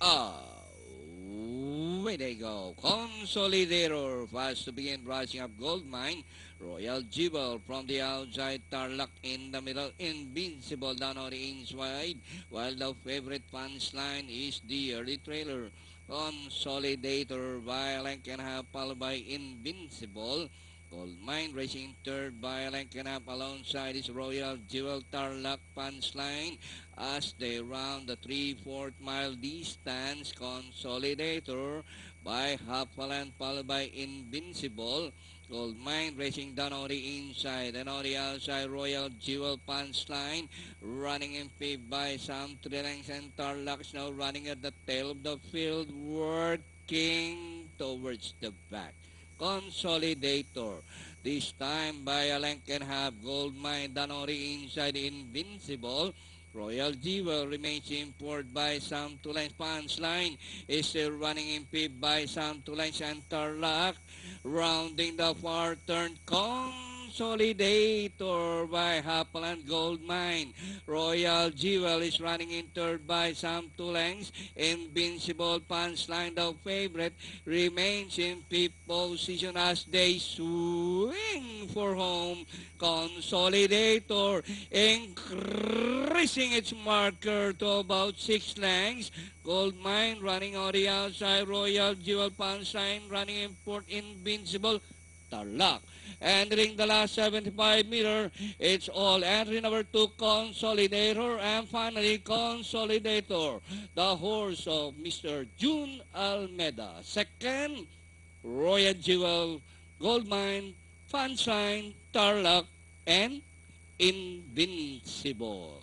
Away they go. Consolidator fast to begin rising up Gold Mine. Royal Jewel from the outside. Tarlac in the middle. Invincible down on the inside. While the favorite punchline is the early trailer. Consolidator by Lankenhap followed by Invincible. Gold Mine racing third by Lankenhap alongside his Royal Jewel. Tarlac punchline as they round the 3/4 mile distance. Consolidator by Hapalan followed by Invincible. Gold Mine racing down on the inside and on the outside. Royal Jewel punchline running in fifth by Sam Trillangs and Tarlac now running at the tail of the field, working towards the back. Consolidator this time by Alenkenhab. Gold Mine down on the inside. Invincible. Royal Jewel remains in fourth by Sam Tulans. Punchline is still running in fifth by Sam Tulans and Tarlac. Rounding the far turn, Consolidator by Hapalan. Gold Mine. Royal Jewel is running in third by Sam Tulans. Invincible Punchline, the favorite, remains in fifth position as they swing for home. Consolidator increasing its marker to about 6 lengths. Gold Mine running on the outside. Royal Jewel Punchline running in fourth. Invincible. Tarlac. Entering the last 75 meter, it's all entry number 2, Consolidator, and finally Consolidator, the horse of Mr. June Almeida. Second, Royal Jewel, Gold Mine, Punchline, Tarlac, and Invincible.